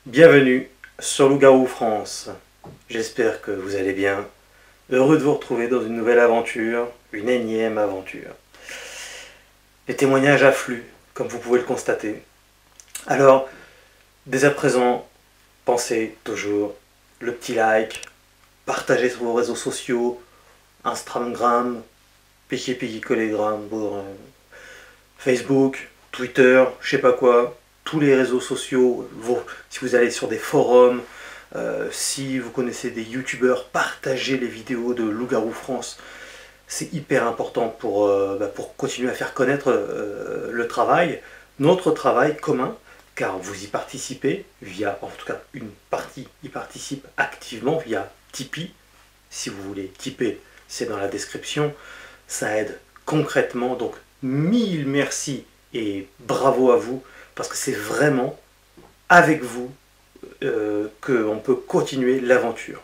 Bienvenue sur Loup-Garou France. J'espère que vous allez bien. Heureux de vous retrouver dans une nouvelle aventure, une énième aventure. Les témoignages affluent, comme vous pouvez le constater. Alors, dès à présent, pensez toujours le petit like, partagez sur vos réseaux sociaux, Instagram, Collegram, Facebook, Twitter, je sais pas quoi, tous les réseaux sociaux, si vous allez sur des forums, si vous connaissez des youtubeurs, partagez les vidéos de Loup-Garou France. C'est hyper important pour continuer à faire connaître le travail, notre travail commun, car vous y participez via, en tout cas une partie y participe activement via Tipeee. Si vous voulez tiper, c'est dans la description. Ça aide concrètement, donc mille merci et bravo à vous, parce que c'est vraiment avec vous qu'on peut continuer l'aventure.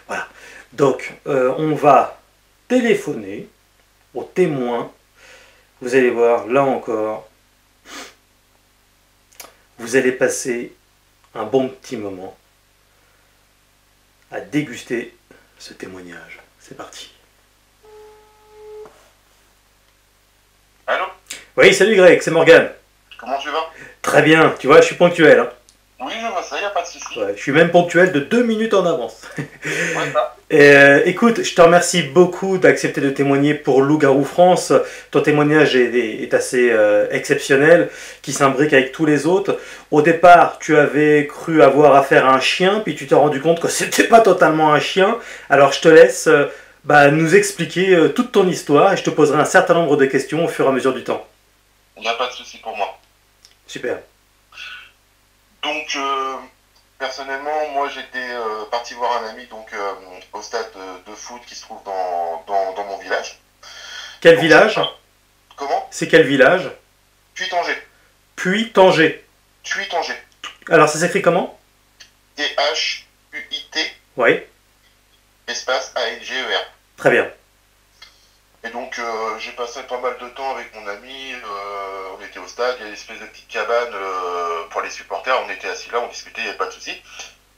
Voilà, donc on va téléphoner aux témoins. Vous allez voir, là encore, vous allez passer un bon petit moment à déguster ce témoignage. C'est parti. Allô? Oui, salut Greg, c'est Morgane. Comment tu vas? Très bien, tu vois, je suis ponctuel. Hein. Oui, je vois ça, y a pas de souci. Ouais, je suis même ponctuel de 2 minutes en avance. Ouais, ça. Écoute, je te remercie beaucoup d'accepter de témoigner pour Loup-Garou France. Ton témoignage est assez exceptionnel, qui s'imbrique avec tous les autres. Au départ, tu avais cru avoir affaire à un chien, puis tu t'es rendu compte que c'était pas totalement un chien. Alors je te laisse nous expliquer toute ton histoire et je te poserai un certain nombre de questions au fur et à mesure du temps. Y a pas de souci pour moi. Super. Donc, personnellement, moi j'étais parti voir un ami au stade de foot qui se trouve dans mon village. Quel Donc, village? Comment? C'est quel village? Puy-Tanger. Puy-Tanger. Puy-Tanger. Alors ça s'écrit comment? T-H-U-I-T, Oui, espace A-N-G-E-R. très bien. Et donc, j'ai passé pas mal de temps avec mon ami. On était au stade, il y a une espèce de petite cabane pour les supporters. On était assis là, on discutait, il n'y avait pas de souci.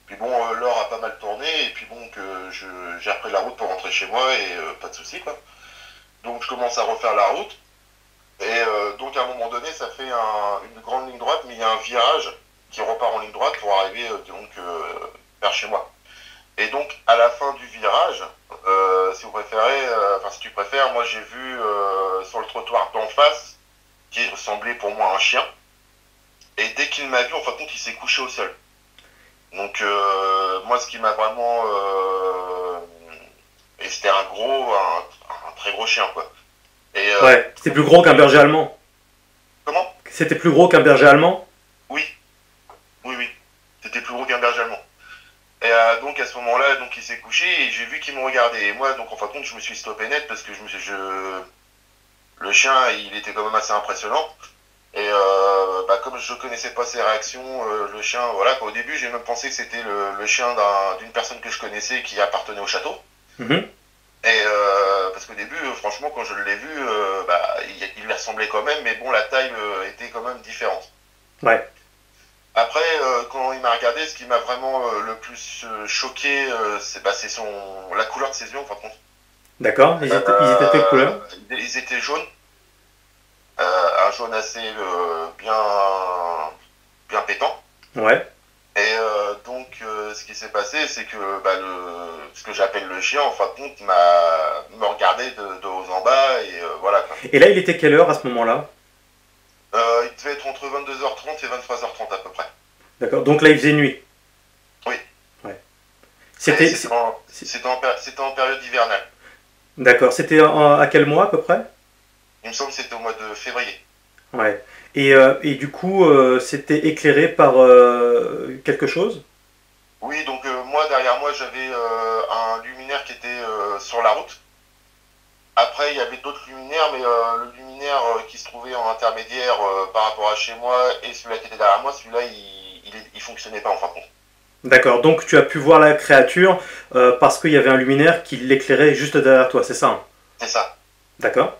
Puis bon, l'heure a pas mal tourné, et puis bon, j'ai repris la route pour rentrer chez moi, et pas de souci, quoi. Donc, je commence à refaire la route. Et donc, à un moment donné, ça fait une grande ligne droite, mais il y a un virage qui repart en ligne droite pour arriver vers chez moi. Et donc, à la fin du virage, si vous préférez, si tu préfères, moi j'ai vu sur le trottoir d'en face, qui ressemblait pour moi à un chien. Et dès qu'il m'a vu, en fin de compte, il s'est couché au sol. Donc, moi, ce qui m'a vraiment. Et c'était un très gros chien, quoi. Et, Ouais, c'était plus gros qu'un berger allemand. comment? C'était plus gros qu'un berger allemand? Oui, oui, oui. C'était plus gros qu'un berger allemand. Et donc à ce moment-là, donc il s'est couché et j'ai vu qu'il me regardait. Et moi, donc en fin de compte, je me suis stoppé net parce que le chien, il était quand même assez impressionnant. Et comme je connaissais pas ses réactions, le chien, voilà, au début, j'ai même pensé que c'était le chien d'une personne que je connaissais qui appartenait au château. Mhm. Et parce qu'au début, franchement, quand je l'ai vu, il lui ressemblait quand même, mais bon, la taille était quand même différente. Ouais, Après, quand il m'a regardé, ce qui m'a vraiment le plus choqué, c'est la couleur de ses yeux, en fin de compte. d'accord. Ils étaient de quelle couleur? Ils étaient jaunes, un jaune assez bien pétant. Ouais. Et ce qui s'est passé, c'est que ce que j'appelle le chien, en fin de compte, me regardait de haut en bas, et voilà, quoi. Et là, il était quelle heure à ce moment-là? Il devait être entre 22h30 et 23h30 à peu près. D'accord. Donc là, il faisait nuit. Oui. Ouais. C'était C'était. c'était en période hivernale. D'accord. C'était à quel mois à peu près? Il me semble que c'était au mois de février. Ouais. Et du coup, c'était éclairé par quelque chose? Oui, donc moi, derrière moi, j'avais un luminaire qui était sur la route. Après, il y avait d'autres luminaires, mais le luminaire qui se trouvait en intermédiaire par rapport à chez moi et celui-là qui était derrière moi, celui-là, il fonctionnait pas en fin de compte. D'accord. Donc tu as pu voir la créature parce qu'il y avait un luminaire qui l'éclairait juste derrière toi, c'est ça? Hein. C'est ça. D'accord.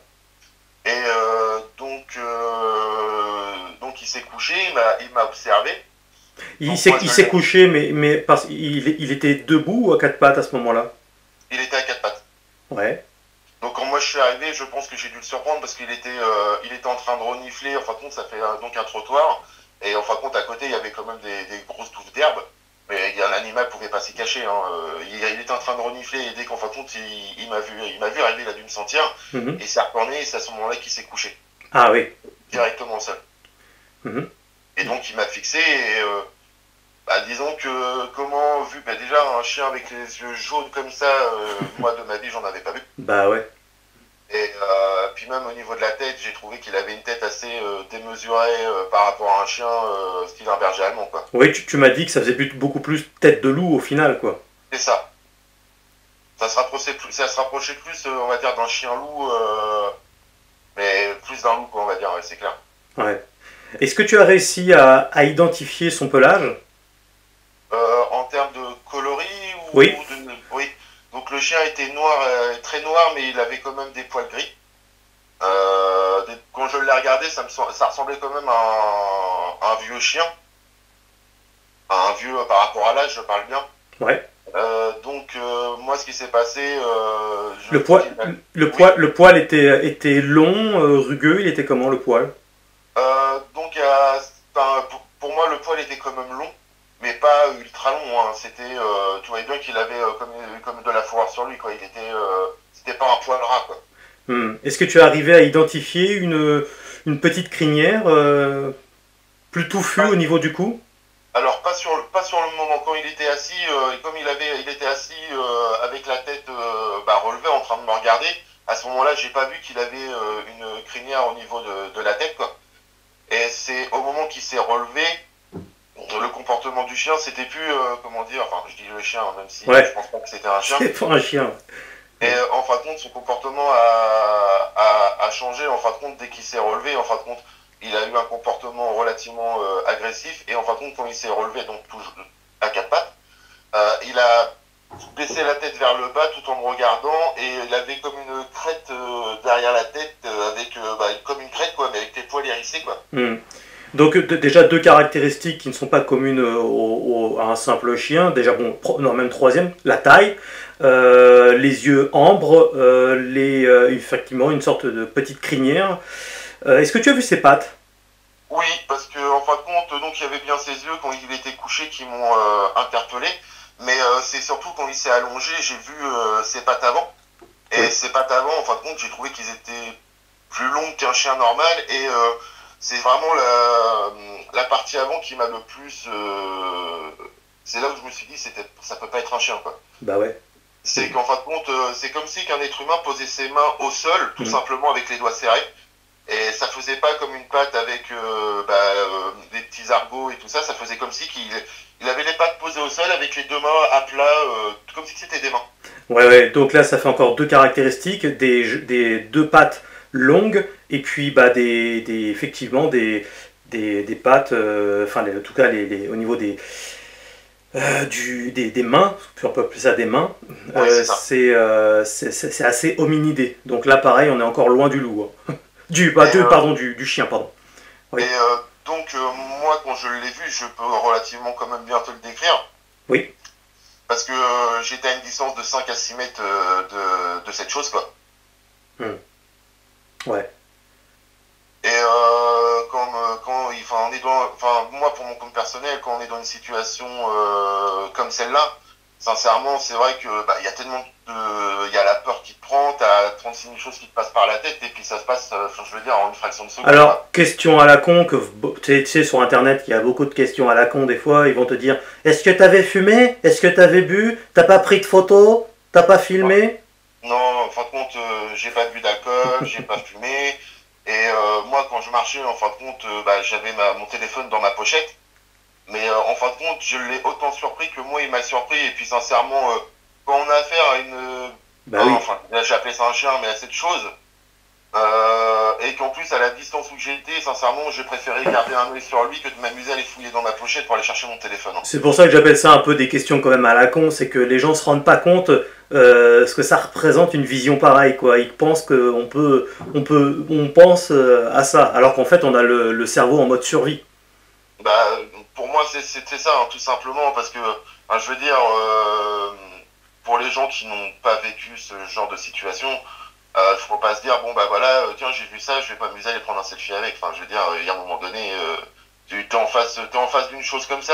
Et donc il s'est couché, il m'a observé. Il Donc s'est moi, il je s'est l'ai. couché, il était debout ou à quatre pattes à ce moment-là? Il était à quatre pattes. Ouais. Donc quand moi je suis arrivé, je pense que j'ai dû le surprendre parce il était en train de renifler. En fin de compte, ça fait donc un trottoir. Et en fin de compte, à côté, il y avait quand même des grosses touffes d'herbe. Mais l'animal pouvait pas s'y cacher. Hein. Il était en train de renifler et dès qu'en fin de compte, il m'a vu arriver, il a dû me sentir. Mhm. Et il s'est retourné et c'est à ce moment-là qu'il s'est couché. Ah oui. Directement au sol. Mhm. Et donc il m'a fixé et bah, disons que comment, vu bah, déjà un chien avec les yeux jaunes comme ça, moi de ma vie, j'en avais pas vu. Bah ouais. Et puis même au niveau de la tête, j'ai trouvé qu'il avait une tête assez démesurée par rapport à un chien style un berger allemand, quoi. Oui, tu m'as dit que ça faisait beaucoup plus tête de loup au final, quoi. C'est ça. Ça se rapprochait plus, on va dire, d'un chien loup, mais plus d'un loup, quoi, on va dire, ouais, c'est clair. Ouais. Est-ce que tu as réussi à identifier son pelage? En termes de coloris Oui. Oui. Donc le chien était noir, très noir, mais il avait quand même des poils gris. Quand je l'ai regardé, ça ressemblait quand même à un vieux chien. Un vieux par rapport à l'âge, je parle bien. Ouais. Donc moi, ce qui s'est passé, je Le trouve poil, qu'il a... Oui. le poil était long, rugueux, il était comment le poil? Donc enfin, pour moi, le poil était quand même long, mais pas ultra long. Hein. Tu voyais bien qu'il avait comme de la fourrure sur lui, quoi. C'était pas un poil ras, quoi. Est-ce que tu es arrivé à identifier une petite crinière plus touffue au niveau du cou? Alors pas sur le moment quand il était assis, comme il était assis avec la tête bah, relevée en train de me regarder. À ce moment-là, j'ai pas vu qu'il avait une crinière au niveau de la tête, quoi. Et c'est au moment qu'il s'est relevé, le comportement du chien, c'était plus comment dire. Enfin, je dis le chien, même si je Ouais, pense pas que c'était un chien. c'est pas un chien. Et en fin de compte, son comportement a changé en fin de compte dès qu'il s'est relevé. En fin de compte, il a eu un comportement relativement agressif. Et en fin de compte, quand il s'est relevé, donc toujours à quatre pattes, il a baissé la tête vers le bas tout en me regardant. Et il avait comme une crête derrière la tête, avec bah, comme une crête, quoi, mais avec les poils hérissés, quoi. Hmm. Donc déjà deux caractéristiques qui ne sont pas communes à un simple chien. Déjà bon, non même troisième, la taille, les yeux ambres, effectivement une sorte de petite crinière. Est-ce que tu as vu ses pattes? Oui, parce que en fin de compte, donc il y avait bien ses yeux quand il était couché qui m'ont interpellé. Mais c'est surtout quand il s'est allongé, j'ai vu ses pattes avant. Et Oui. ses pattes avant, en fin de compte, j'ai trouvé qu'ils étaient plus longues qu'un chien normal. Et c'est vraiment la partie avant qui m'a le plus. C'est là où je me suis dit, ça peut pas être un chien, quoi. Bah ouais. C'est qu'en fin de compte, c'est comme si qu'un être humain posait ses mains au sol, tout Mhm. simplement avec les doigts serrés. Et ça faisait pas comme une patte avec des petits argots et tout ça. Ça faisait comme si il avait les pattes posées au sol avec les deux mains à plat, comme si c'était des mains. Ouais, ouais. Donc là, ça fait encore deux caractéristiques, des deux pattes longues et puis bah effectivement des pattes, enfin en tout cas au niveau des mains, on peut appeler ça des mains, Oui, c'est ça. c'est assez hominidé. Donc là, pareil, on est encore loin du loup, hein. Et, Pardon, du chien, pardon. Oui, donc, moi, quand je l'ai vu, je peux relativement quand même bien te le décrire. oui. Parce que j'étais à une distance de 5 à 6 mètres de cette chose, quoi. Hmm. Ouais. Et enfin, moi, pour mon compte personnel, quand on est dans une situation comme celle-là, sincèrement, c'est vrai que bah, il y a tellement il y a la peur qui te prend, t'as 36 000 choses qui te passent par la tête, et puis ça se passe, je veux dire, en une fraction de seconde, Alors, quoi. question à la con, tu sais, sur Internet, il y a beaucoup de questions à la con, des fois, ils vont te dire, est-ce que t'avais fumé? Est-ce que t'avais bu? T'as pas pris de photos? T'as pas filmé? Non, en fin de compte, j'ai pas bu d'alcool, j'ai pas fumé. Et moi, quand je marchais, en fin de compte, bah, j'avais mon téléphone dans ma pochette. Mais en fin de compte, je l'ai autant surpris que moi, il m'a surpris. Et puis, sincèrement, quand on a affaire à Bah oui. enfin, là, j'ai appelé ça un chien, mais à cette chose, et qu'en plus, à la distance où j'étais, sincèrement, j'ai préféré garder un œil sur lui que de m'amuser à aller fouiller dans ma pochette pour aller chercher mon téléphone. C'est pour ça que j'appelle ça un peu des questions quand même à la con, c'est que les gens se rendent pas compte ce que ça représente une vision pareille, quoi. Ils pensent on pense à ça, alors qu'en fait on a le cerveau en mode survie. Bah, pour moi, c'était ça, hein, tout simplement, parce que, hein, je veux dire, pour les gens qui n'ont pas vécu ce genre de situation, faut pas se dire, bon, bah voilà, tiens, j'ai vu ça, je vais pas m'amuser à aller prendre un selfie avec. Enfin, je veux dire, il y a un moment donné, tu t'es en face d'une chose comme ça.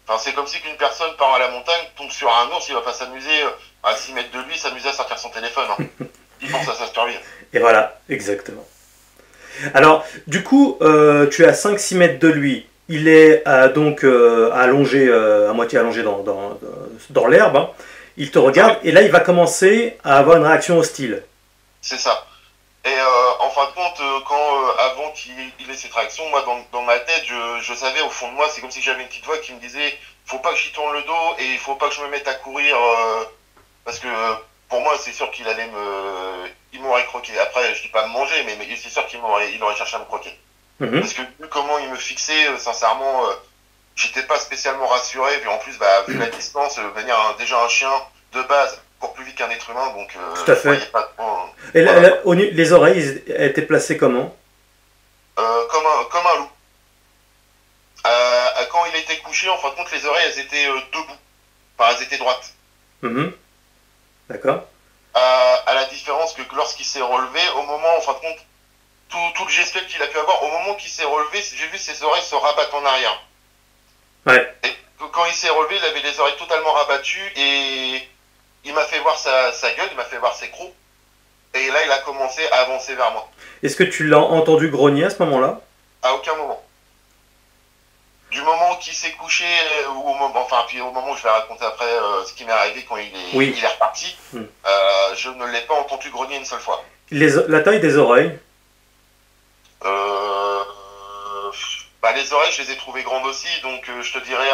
Enfin, c'est comme si qu'une personne part à la montagne, tombe sur un ours, il va pas s'amuser à 6 mètres de lui, s'amuser à sortir son téléphone. Hein. Il pense à sa survie. Et voilà, exactement. Alors, du coup, tu es à 5-6 mètres de lui. Il est donc allongé, à moitié allongé dans l'herbe. Hein. Il te regarde et là, il va commencer à avoir une réaction hostile. C'est ça. Et en fin de compte, avant qu'il ait cette réaction, moi, dans ma tête, je savais au fond de moi, c'est comme si j'avais une petite voix qui me disait, faut pas que j'y tourne le dos et il faut pas que je me mette à courir parce que pour moi, c'est sûr il m'aurait croqué. Après, je dis pas me manger, mais c'est sûr il aurait cherché à me croquer. Parce que vu comment il me fixait, sincèrement, j'étais pas spécialement rassuré. Et en plus, bah, vu la distance, déjà un chien de base court plus vite qu'un être humain, donc Tout à je voyais fait. pas trop. Et Voilà. les oreilles étaient placées comment? Comme un loup. Quand il était couché, en fin de compte, les oreilles, elles étaient debout. Enfin, elles étaient droites. Mhm. D'accord. À la différence que lorsqu'il s'est relevé, au moment, en fin de compte, tout le gestuel qu'il a pu avoir, au moment qu'il s'est relevé, j'ai vu ses oreilles se rabattre en arrière. Ouais. Et quand il s'est relevé, il avait les oreilles totalement rabattues et il m'a fait voir sa gueule, il m'a fait voir ses crocs. Et là, il a commencé à avancer vers moi. Est-ce que tu l'as entendu grogner à ce moment-là? À aucun moment. Du moment qu'il s'est couché, puis au moment où je vais raconter après ce qui m'est arrivé quand Oui. il est reparti, Hmm. je ne l'ai pas entendu grogner une seule fois. La taille des oreilles? Euh, les oreilles, je les ai trouvées grandes aussi, donc je te dirais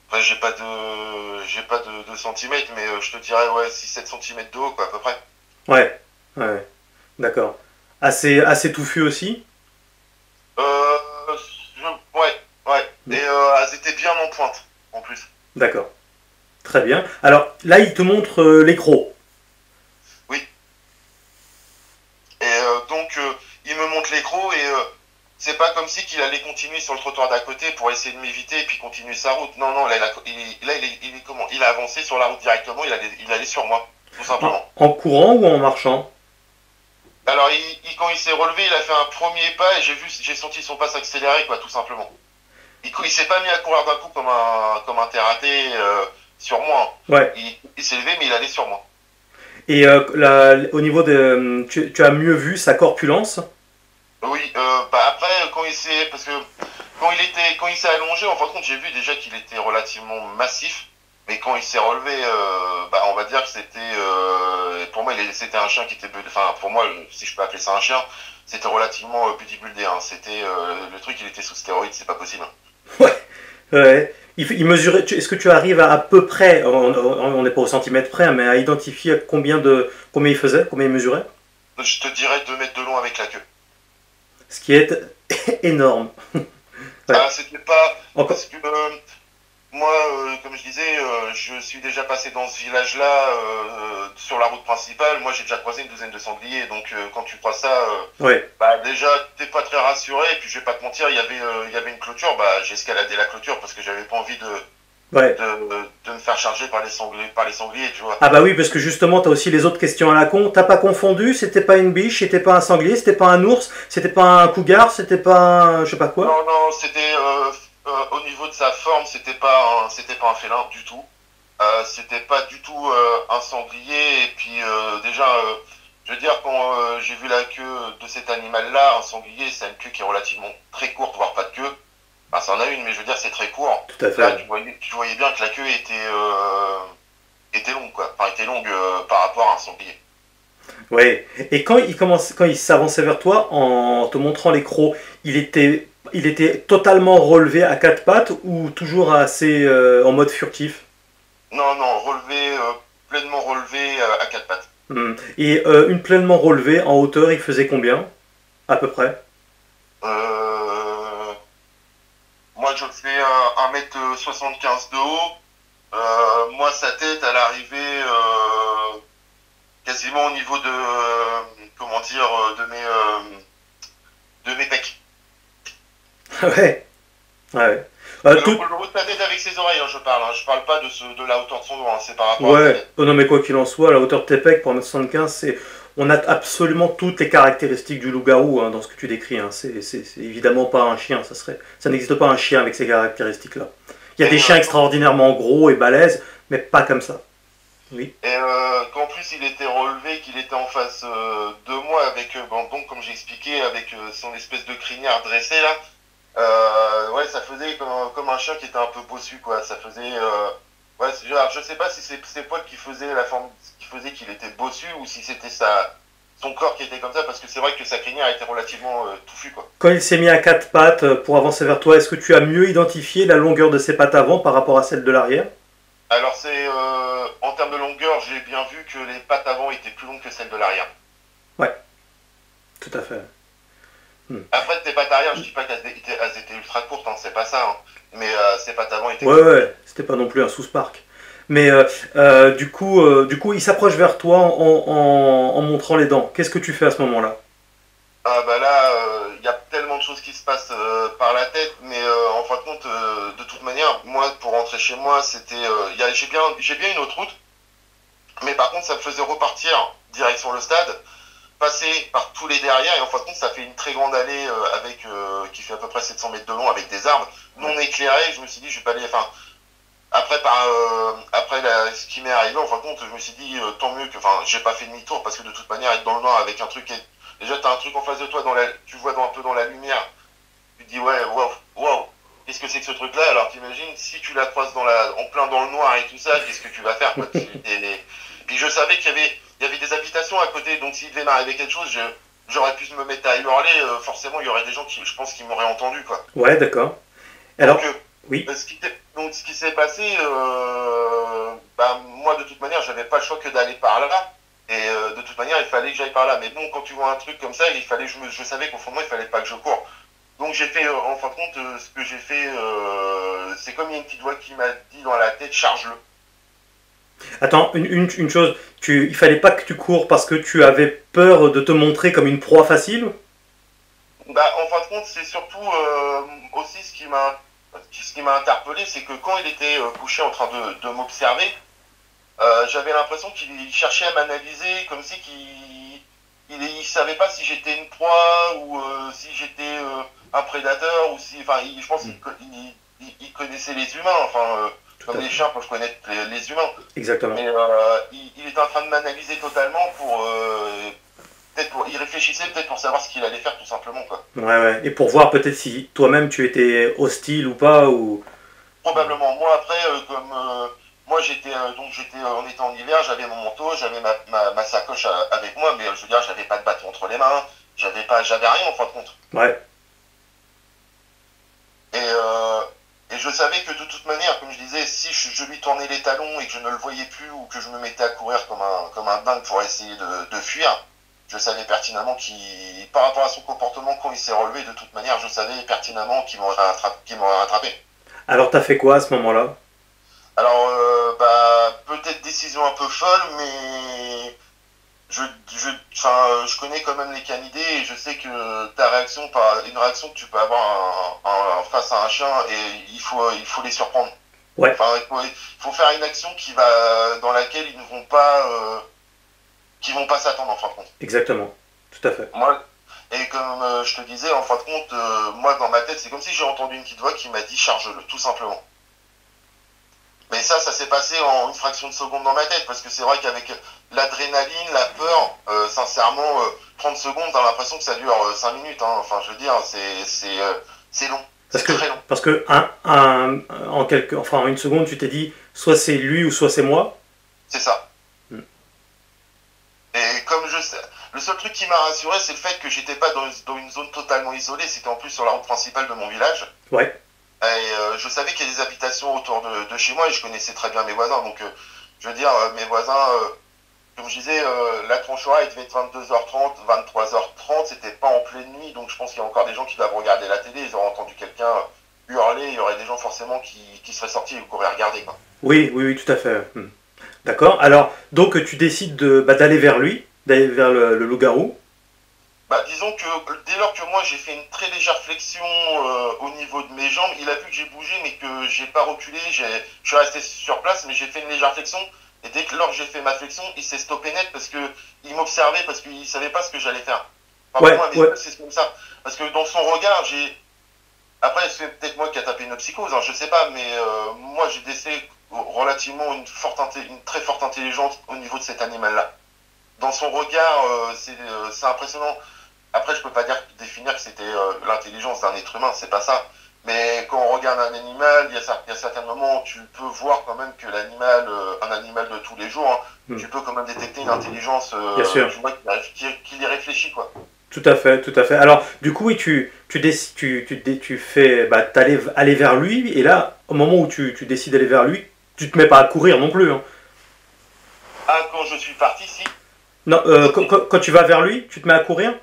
enfin, j'ai pas de centimètres, mais je te dirais ouais 6-7 centimètres de haut, quoi, à peu près. Ouais. Ouais. D'accord. Assez touffu aussi? Euh, ouais, ouais. Hmm. Et elles étaient bien en pointe, en plus. D'accord. Très bien. Alors là, il te montre les crocs. Oui. Et donc, il me montre les crocs et c'est pas comme si qu'il allait continuer sur le trottoir d'à côté pour essayer de m'éviter et puis continuer sa route. Non, non, là, il a avancé sur la route directement, il allait sur moi, tout simplement. En courant ou en marchant? Alors, quand il s'est relevé, il a fait un premier pas et j'ai senti son pas s'accélérer, quoi, tout simplement. Il s'est pas mis à courir d'un coup comme un terraté sur moi. Ouais. Il s'est levé, mais il allait sur moi. Et au niveau de... tu as mieux vu sa corpulence? Oui, après, parce que quand il s'est allongé, en fin de compte, j'ai vu déjà qu'il était relativement massif, mais quand il s'est relevé, on va dire que pour moi, c'était un chien qui était, enfin, pour moi, si je peux appeler ça un chien, c'était relativement bodybuildé, hein. Le truc, il était sous stéroïdes, c'est pas possible. Ouais. Ouais. Il mesurait... Est-ce que tu arrives à peu près, on n'est pas au centimètre près, hein, mais à identifier combien il faisait, combien il mesurait? Je te dirais 2 mètres de long avec la queue. Ce qui est énorme. Ouais. C'était pas, Encore. parce que moi, comme je disais, je suis déjà passé dans ce village-là sur la route principale. Moi, j'ai déjà croisé une douzaine de sangliers. Donc, quand tu crois ça, Ouais. déjà, t'es pas très rassuré. Et puis, je vais pas te mentir, il y avait une clôture. J'ai escaladé la clôture parce que j'avais pas envie Ouais. de me faire charger par les sangliers, tu vois. Ah bah oui, parce que justement, t'as aussi les autres questions à la con. T'as pas confondu, c'était pas une biche, c'était pas un sanglier, c'était pas un ours, c'était pas un cougar, c'était pas un... je sais pas quoi. Non, non, c'était au niveau de sa forme, c'était pas un félin du tout. C'était pas du tout un sanglier. Et puis déjà, je veux dire, quand j'ai vu la queue de cet animal-là, un sanglier, c'est une queue qui est relativement très courte, voire pas de queue. Enfin, ça en a une, mais je veux dire, c'est très court. Tout à Là, fait. tu voyais bien que la queue était longue, quoi. Enfin, était longue par rapport à un sanglier. Ouais. Et quand il s'avançait vers toi en te montrant les crocs, il était totalement relevé à quatre pattes ou toujours assez en mode furtif? Non, non, relevé, pleinement relevé à quatre pattes. Hmm. Et une pleinement relevée en hauteur, il faisait combien? À peu près? Euh, Moi, je fais 1,75 m de haut. Moi, sa tête, elle arrivait quasiment au niveau comment dire, de mes pecs. Ouais. Ouais. Le Tout... haut de ta tête avec ses oreilles, hein, je parle pas de la hauteur de son dos, hein, c'est par rapport à sa Ouais. tête. Non, mais quoi qu'il en soit, la hauteur de tes pecs pour 1m75, c'est... On a absolument toutes les caractéristiques du loup-garou hein, dans ce que tu décris. Hein. C'est évidemment pas un chien, ça n'existe pas un chien avec ces caractéristiques-là. Il y a des Et chiens extraordinairement gros et balèzes, mais pas comme ça. Oui. qu'en plus il était relevé, qu'il était en face de moi avec, bon, donc comme j'ai expliqué, avec son espèce de crinière dressée là. Ouais, ça faisait comme un chien qui était un peu bossu, quoi. Ça faisait. Ouais, alors, je sais pas si c'est ses poils qui faisaient la forme, qui faisait qu'il était bossu ou si c'était son corps qui était comme ça, parce que c'est vrai que sa crinière était relativement touffue, quoi. Quand il s'est mis à quatre pattes pour avancer vers toi, est-ce que tu as mieux identifié la longueur de ses pattes avant par rapport à celle de l'arrière? Alors, en termes de longueur, j'ai bien vu que les pattes avant étaient plus longues que celles de l'arrière. Ouais, tout à fait. Hmm. Après, tes pattes arrière, je dis pas elles étaient ultra courtes, hein, c'est pas ça, hein. Mais ses pattes avant étaient Ouais, courtes. ouais, c'était pas non plus un sous-spark. Mais du coup, il s'approche vers toi en montrant les dents. Qu'est-ce que tu fais à ce moment-là? Ah bah là, il y a tellement de choses qui se passent par la tête, mais en fin de compte, de toute manière, moi, pour rentrer chez moi, c'était, j'ai bien une autre route, mais par contre, ça me faisait repartir direction le stade, passer par tous les derrière, et en fin de compte, ça fait une très grande allée qui fait à peu près 700 mètres de long avec des arbres non éclairés. Je me suis dit, je vais pas aller, enfin, ce qui m'est arrivé, en fin de compte, je me suis dit, tant mieux que, enfin, j'ai pas fait demi-tour parce que de toute manière, être dans le noir avec un truc déjà, t'as un truc en face de toi, tu vois un peu dans la lumière. Tu te dis, ouais, wow, qu'est-ce que c'est que ce truc-là? Alors t'imagines, si tu la croises en plein dans le noir et tout ça, qu'est-ce que tu vas faire, quoi? Puis je savais il y avait des habitations à côté, donc s'il devait m'arriver quelque chose, j'aurais pu me mettre à hurler, forcément, il y aurait des gens je pense, qui m'auraient entendu, quoi. Ouais, d'accord. Alors, Donc, oui. ce qui s'est passé, bah, moi, de toute manière, j'avais pas le choix que d'aller par là. Et de toute manière, il fallait que j'aille par là. Mais bon, quand tu vois un truc comme ça, je savais qu'au fond de moi, il fallait pas que je cours. Donc j'ai fait, en fin de compte, ce que j'ai fait, c'est comme il y a une petite voix qui m'a dit dans la tête, charge-le. Attends, une chose, il fallait pas que tu cours parce que tu avais peur de te montrer comme une proie facile? Bah, en fin de compte, c'est surtout aussi ce qui m'a interpellé, c'est que quand il était couché en train de m'observer, j'avais l'impression qu'il cherchait à m'analyser comme si il savait pas si j'étais une proie ou si j'étais un prédateur ou si, enfin, je pense qu'il connaissait les humains, enfin, Tout comme à les fait. chiens peuvent connaître les humains. Exactement. Mais il était en train de m'analyser totalement pour il réfléchissait peut-être pour savoir ce qu'il allait faire tout simplement, quoi. Ouais, ouais. Et pour voir peut-être si toi-même tu étais hostile ou pas, ou... Probablement. Moi après, moi on était en hiver, j'avais mon manteau, j'avais ma sacoche avec moi, mais je veux dire, j'avais pas de bâton entre les mains, j'avais rien en fin de compte. Ouais, Et je savais que de toute manière, comme je disais, si je lui tournais les talons et que je ne le voyais plus ou que je me mettais à courir comme un dingue pour essayer de fuir, je savais pertinemment par rapport à son comportement quand il s'est relevé, de toute manière, je savais pertinemment qu'il m'aurait rattrapé. alors t'as fait quoi à ce moment-là? Alors, bah, peut-être décision un peu folle, mais je connais quand même les canidés et je sais que une réaction que tu peux avoir face à un chien, et il faut les surprendre. Ouais, Enfin, il faut faire une action dans laquelle ils ne vont pas, qui vont pas s'attendre en fin de compte. exactement. Tout à fait. Moi, et comme je te disais, en fin de compte, moi dans ma tête, c'est comme si j'ai entendu une petite voix qui m'a dit charge-le, tout simplement. Mais ça s'est passé en une fraction de seconde dans ma tête, parce que c'est vrai qu'avec l'adrénaline, la peur, sincèrement, 30 secondes, t'as l'impression que ça dure 5 minutes, hein. Enfin, je veux dire, c'est long. Parce C'est que, très long. parce que enfin, en une seconde, tu t'es dit, soit c'est lui ou soit c'est moi. C'est ça. Hmm. Et comme je sais, le seul truc qui m'a rassuré, c'est le fait que j'étais pas dans une zone totalement isolée, c'était en plus sur la route principale de mon village. Ouais, Et je savais qu'il y a des habitations autour de chez moi et je connaissais très bien mes voisins. Donc, je veux dire, mes voisins, comme je disais, la tranche horaire, il devait être 22h30, 23h30, c'était pas en pleine nuit. Donc, je pense qu'il y a encore des gens qui doivent regarder la télé, ils auraient entendu quelqu'un hurler, il y aurait des gens forcément qui seraient sortis et qui auraient regardé, quoi. oui, oui, oui, tout à fait. Hmm. D'accord. Alors, donc tu décides d'aller vers lui, d'aller vers le loup-garou. Bah, disons que dès lors que moi j'ai fait une très légère flexion au niveau de mes jambes, il a vu que j'ai bougé mais que j'ai pas reculé, je suis resté sur place mais j'ai fait une légère flexion. Et dès que lors que j'ai fait ma flexion, il s'est stoppé net parce que il m'observait parce qu'il savait pas ce que j'allais faire. Enfin, pour Ouais, moi, mes ouais. yeux, c'est comme ça. Parce que dans son regard, j'ai. Après, c'est peut-être moi qui a tapé une psychose, hein, je sais pas, mais moi j'ai décelé relativement une très forte intelligence au niveau de cet animal-là. Dans son regard, c'est impressionnant. Après, je peux pas définir que c'était l'intelligence d'un être humain, c'est pas ça. Mais quand on regarde un animal, il y a certains moments où tu peux voir quand même que l'animal, un animal de tous les jours, hein, Hmm. tu peux quand même détecter une intelligence, Bien sûr. tu vois, qu'il y réfléchit, quoi. Tout à fait, tout à fait. Alors, du coup, oui, tu fais, bah, aller vers lui, et là, au moment où tu décides d'aller vers lui, tu te mets pas à courir non plus, hein. Ah, quand je suis parti, si. Non, quand tu vas vers lui, tu te mets à courir.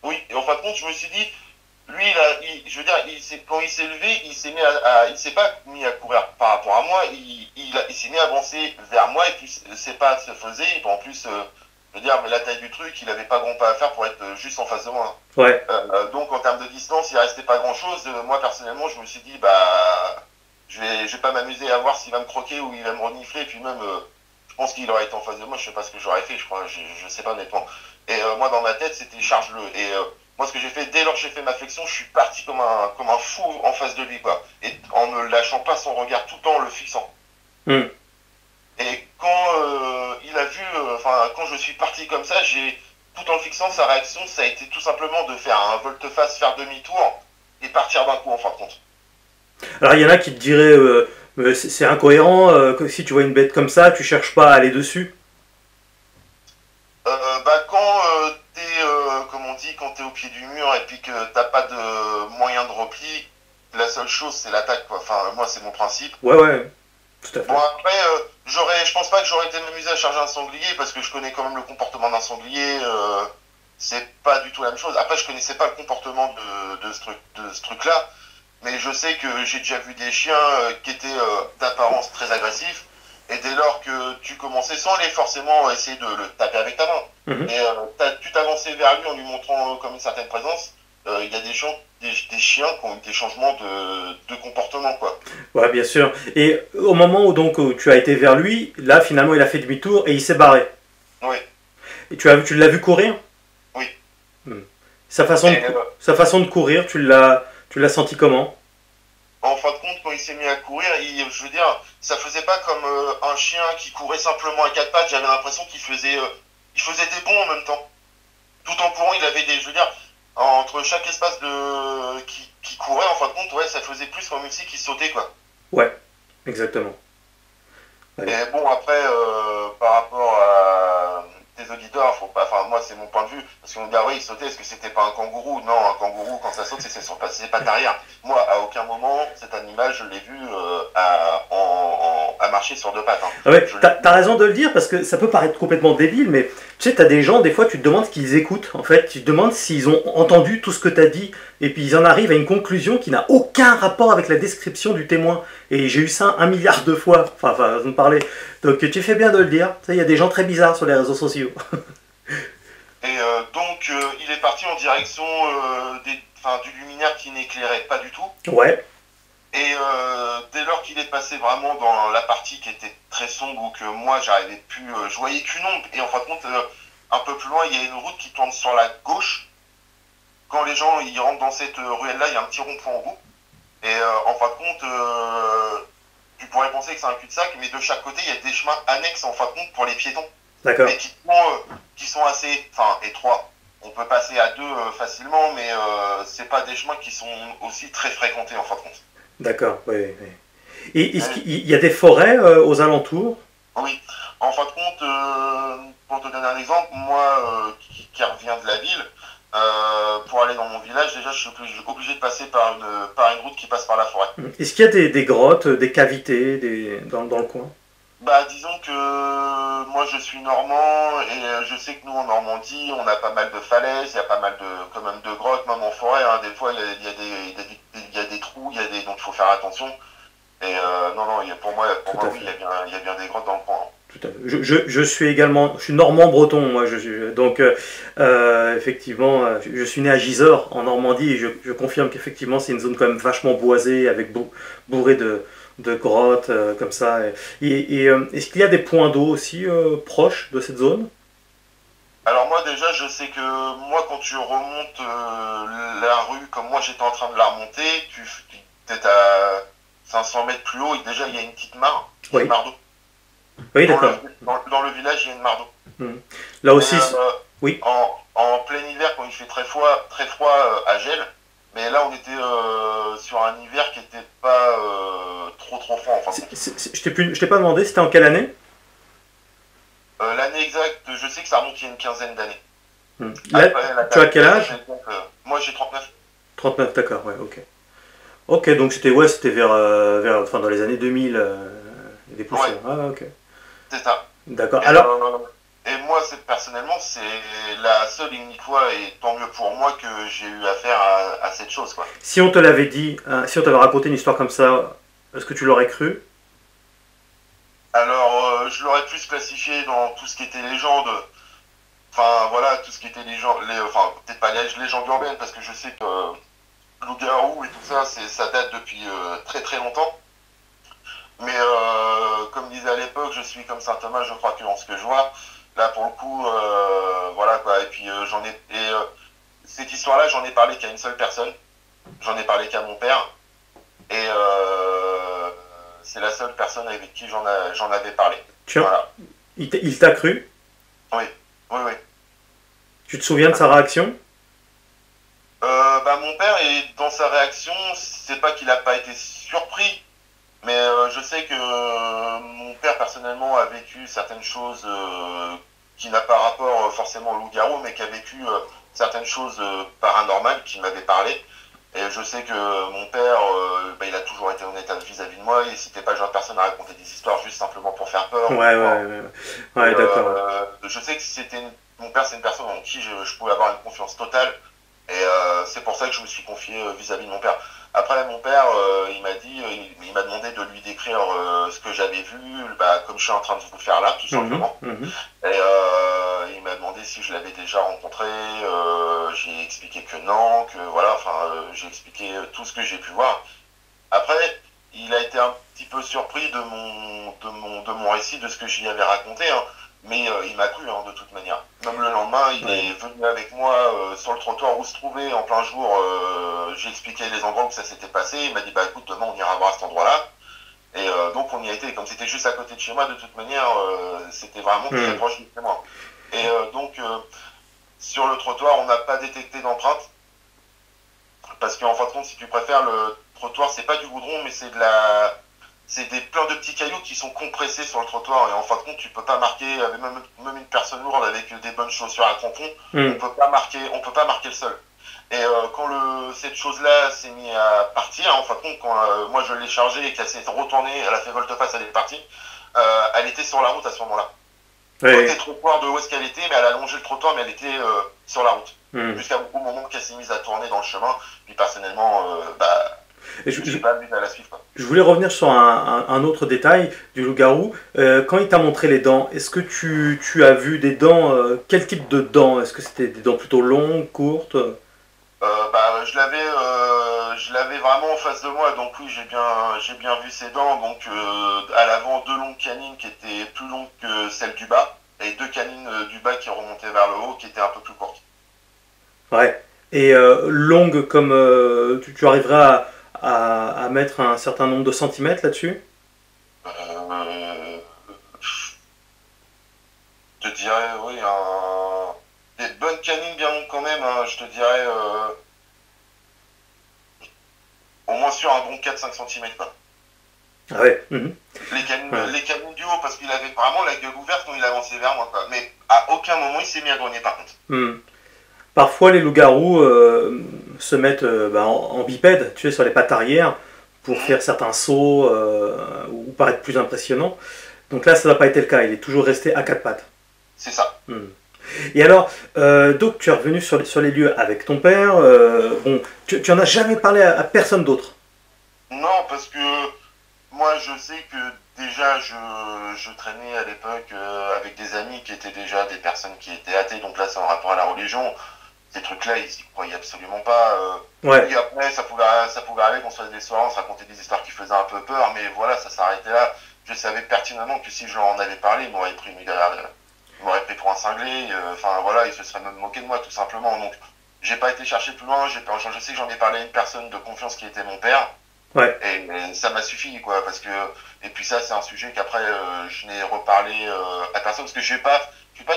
Oui, et en fin de compte, je me suis dit, lui, je veux dire, quand il s'est levé, il s'est pas mis à courir par rapport à moi, il s'est mis à avancer vers moi, et puis ses pas se faisaient, et puis en plus, je veux dire, mais la taille du truc, il avait pas grand pas à faire pour être juste en face de moi. Ouais, Donc en termes de distance, il restait pas grand chose. Moi, personnellement, je me suis dit, bah, je vais pas m'amuser à voir s'il va me croquer ou il va me renifler, et puis même, je pense qu'il aurait été en face de moi, je sais pas ce que j'aurais fait, je crois, je sais pas honnêtement. Et moi, dans ma tête, c'était charge-le. Et moi, ce que j'ai fait, dès lors que j'ai fait ma flexion, je suis parti comme un fou en face de lui, quoi. Et en ne lâchant pas son regard tout le temps, en le fixant. hmm. Et quand il a vu, enfin, quand je suis parti comme ça, tout en le fixant, sa réaction, ça a été tout simplement de faire un volte-face, faire demi-tour et partir d'un coup, en fin de compte. Alors, il y en a qui te diraient, c'est incohérent, que si tu vois une bête comme ça, tu cherches pas à aller dessus. Bah, quand comme on dit, quand t'es au pied du mur et puis que t'as pas de moyen de repli, la seule chose, c'est l'attaque, quoi. Enfin, moi, c'est mon principe. Ouais, ouais, tout à Bon, fait. après, je pense pas que j'aurais été m'amuser à charger un sanglier parce que je connais quand même le comportement d'un sanglier. C'est pas du tout la même chose. Après, je connaissais pas le comportement de ce truc-là, mais je sais que j'ai déjà vu des chiens qui étaient d'apparence très agressifs. Et dès lors que tu commençais, sans aller forcément essayer de le taper avec ta main, Mhm. mais tu t'avançais vers lui en lui montrant comme une certaine présence, il y a des chiens qui ont eu des changements de comportement, quoi. Ouais, bien sûr. Et au moment où, donc, où tu as été vers lui, là, finalement, il a fait demi-tour et il s'est barré. Oui, Et tu l'as vu courir. oui. Hmm. Sa façon de, Et sa façon de courir, tu l'as senti comment? en fin de compte, quand il s'est mis à courir, je veux dire, ça faisait pas comme un chien qui courait simplement à quatre pattes. J'avais l'impression il faisait des bonds en même temps. Tout en courant, il avait je veux dire, entre chaque espace qui courait, en fin de compte, ouais, ça faisait plus comme si qu'il sautait, quoi. Ouais, exactement. Ouais. Et bon, après, par rapport à tes auditeurs, faut pas, enfin, moi, c'est mon point de vue, parce qu'on me dit, ah oui, il sautait, est-ce que c'était pas un kangourou? Non, un kangourou, quand ça saute, c'est sur ses pattes arrière. Moi, à aucun moment, cet animal, je l'ai vu à marcher sur deux pattes, hein. Ah ouais, Je l'ai t'as vu. raison de le dire parce que ça peut paraître complètement débile, mais tu sais, t'as des gens, des fois, tu te demandes ce qu'ils écoutent. En fait, tu te demandes s'ils ont entendu tout ce que t'as dit, et puis ils en arrivent à une conclusion qui n'a aucun rapport avec la description du témoin. Et j'ai eu ça 1 milliard de fois, enfin, vous me parlez. Donc tu fais bien de le dire. Tu sais, il y a des gens très bizarres sur les réseaux sociaux. Et donc, il est parti en direction enfin, du luminaire qui n'éclairait pas du tout. Ouais, Et dès lors qu'il est passé vraiment dans la partie qui était très sombre, où que moi j'arrivais plus, je voyais qu'une ombre. Et en fin de compte, un peu plus loin, il y a une route qui tourne sur la gauche. Quand les gens ils rentrent dans cette ruelle-là, il y a un petit rond-point en bout. Et en fin de compte, tu pourrais penser que c'est un cul-de-sac, mais de chaque côté, il y a des chemins annexes en fin de compte pour les piétons, d'accord. mais qui sont assez, enfin, étroits. On peut passer à deux facilement, mais c'est pas des chemins qui sont aussi très fréquentés en fin de compte. D'accord, ouais, ouais. Et est-ce Euh, qu'il y a des forêts aux alentours? Oui, en fin de compte, pour te donner un exemple, moi qui reviens de la ville, pour aller dans mon village, déjà je suis obligé de passer par une route qui passe par la forêt. Est-ce qu'il y a des grottes, des cavités dans le coin? Bah disons que moi je suis normand et je sais que nous en Normandie on a pas mal de falaises, il y a pas mal de quand même de grottes, même en forêt, hein, des fois il y a il y a des trous, donc il faut faire attention. Et non, non, pour Tout moi à oui, fait. il y a bien des grottes dans le coin, hein. Tout tout à fait. Je suis également, je suis normand-breton, moi. Donc, effectivement, je suis né à Gisors, en Normandie, et je confirme qu'effectivement, c'est une zone quand même vachement boisée, avec bourrée de grottes, comme ça. Est-ce qu'il y a des points d'eau aussi proches de cette zone? Alors moi déjà, je sais que moi quand tu remontes la rue, comme moi j'étais en train de la remonter, tu peut-être à 500 mètres plus haut, et déjà il y a une petite mare, il y a une Oui, mare d'eau. oui, Dans le, d'accord. dans le village, il y a une mare d'eau. Hmm. Là Mais aussi, oui. en plein hiver, quand il fait très froid à gel, mais là on était sur un hiver qui n'était pas trop froid en fin de compte. Je t'ai pas demandé, c'était en quelle année? L'année exacte, je sais que ça remonte il y a une quinzaine d'années. Hmm. Là, Après, la tu as date quel âge? exacte, moi j'ai 39. 39, d'accord, ouais, ok. Ok, donc c'était enfin, dans les années 2000, des poussières. Ouais, Ah, ok. c'est ça. D'accord. Et, Alors, moi, personnellement, c'est la seule et unique fois, et tant mieux pour moi, que j'ai eu affaire à cette chose, quoi. si on te l'avait dit, hein, si on t'avait raconté une histoire comme ça, est-ce que tu l'aurais cru? Alors, je l'aurais plus classifié dans tout ce qui était légende, enfin voilà, tout ce qui était légende, enfin peut-être pas les légendes urbaines, parce que je sais que loup-garou et tout ça, ça date depuis très longtemps. Mais comme disait à l'époque, je suis comme saint Thomas, je crois que en ce que je vois. Là, pour le coup, voilà quoi. Et puis cette histoire-là, j'en ai parlé qu'à une seule personne. J'en ai parlé qu'à mon père. Et c'est la seule personne avec qui j'en avais parlé. Tu, Voilà. il t'a cru? Oui, oui, oui. Tu te souviens de sa réaction? Bah, mon père, et dans sa réaction, c'est pas qu'il n'a pas été surpris, mais je sais que mon père, personnellement, a vécu certaines choses qui n'a pas rapport forcément au loup-garou, mais qui a vécu certaines choses paranormales qui m'avaient parlé. Et je sais que mon père, bah, il a toujours été honnête vis-à-vis de moi, et c'était pas le genre de personne à raconter des histoires juste simplement pour faire peur Ouais, ou quoi. ouais, ouais. Ouais, d'accord. Je sais que mon père, c'est une personne en qui je pouvais avoir une confiance totale. Et c'est pour ça que je me suis confié vis-à-vis de mon père. Après, mon père, il m'a dit, il m'a demandé de lui décrire ce que j'avais vu, bah, comme je suis en train de vous le faire là, tout Mhm, simplement. mhm. Et il m'a demandé si je l'avais déjà rencontré. J'ai expliqué que non, que voilà, enfin, j'ai expliqué tout ce que j'ai pu voir. Après, il a été un petit peu surpris de mon récit, de ce que je lui avais raconté, hein. Mais il m'a cru, hein, de toute manière. Même le lendemain, il Ouais. est venu avec moi sur le trottoir où se trouvait en plein jour. J'ai expliqué les endroits où ça s'était passé. Il m'a dit, bah écoute, demain on ira voir cet endroit-là. Et donc on y a été. Comme c'était juste à côté de chez moi, de toute manière, c'était vraiment très Hmm. proche de chez moi. Et donc, sur le trottoir, on n'a pas détecté d'empreinte. Parce qu'en fin de compte, si tu préfères, le trottoir, c'est pas du goudron, mais c'est des plein de petits cailloux qui sont compressés sur le trottoir. Et en fin de compte, tu peux pas marquer, avec même une personne lourde avec des bonnes chaussures à crampons, Hmm. on peut pas marquer le sol. Et quand cette chose-là s'est mise à partir, en fin de compte, quand moi je l'ai chargée et qu'elle s'est retournée, elle a fait volte-face, elle est partie, elle était sur la route à ce moment-là. Côté Ouais. trottoir de où est-ce qu'elle était, mais elle a longé le trottoir, mais elle était sur la route. Hmm. Jusqu'au moment qu'elle s'est mise à tourner dans le chemin. Puis personnellement, bah, Et je suis pas amusé à la suivre, quoi. je voulais revenir sur un autre détail du loup-garou. Quand il t'a montré les dents, est-ce que tu as vu des dents, quel type de dents? Est-ce que c'était des dents plutôt longues, courtes? Bah, je l'avais vraiment en face de moi, donc oui, j'ai bien vu ses dents. Donc à l'avant, deux longues canines qui étaient plus longues que celles du bas, et deux canines du bas qui remontaient vers le haut, qui étaient un peu plus courtes. Ouais. Et longues comme tu arriveras à mettre un certain nombre de centimètres là-dessus? Euh, je te dirais, oui, des bonnes canines bien longues quand même, hein, je te dirais au moins sur un bon 4-5 cm, quoi. Ah ouais. Mhm. Ouais. Les canines du haut, parce qu'il avait vraiment la gueule ouverte quand il avançait vers moi, quoi. Mais à aucun moment il s'est mis à grogner, par contre. Hmm. Parfois, les loups-garous se mettent bah, en bipède, tu sais, sur les pattes arrière, pour Mhm. faire certains sauts ou paraître plus impressionnants. Donc là, ça n'a pas été le cas. Il est toujours resté à quatre pattes. C'est ça. Hmm. Et alors, donc, tu es revenu sur les lieux avec ton père. Bon, tu en as jamais parlé à personne d'autre. Non, parce que moi je sais que déjà, je traînais à l'époque avec des amis qui étaient déjà des personnes qui étaient athées, donc là, c'est en rapport à la religion. Ces trucs-là, ils y croyaient absolument pas. Ouais, Et après, ça pouvait arriver qu'on se fasse des soirées, on se racontait des histoires qui faisaient un peu peur, mais voilà, ça s'arrêtait là. Je savais pertinemment que si je leur en avais parlé, ils m'auraient pris pour un cinglé. Enfin, voilà, ils se seraient même moqués de moi, tout simplement. Donc, j'ai pas été chercher plus loin. Je sais que j'en ai parlé à une personne de confiance qui était mon père. ouais. Et ça m'a suffi, quoi, parce que, et puis ça, c'est un sujet qu'après, je n'ai reparlé à personne, parce que je suis pas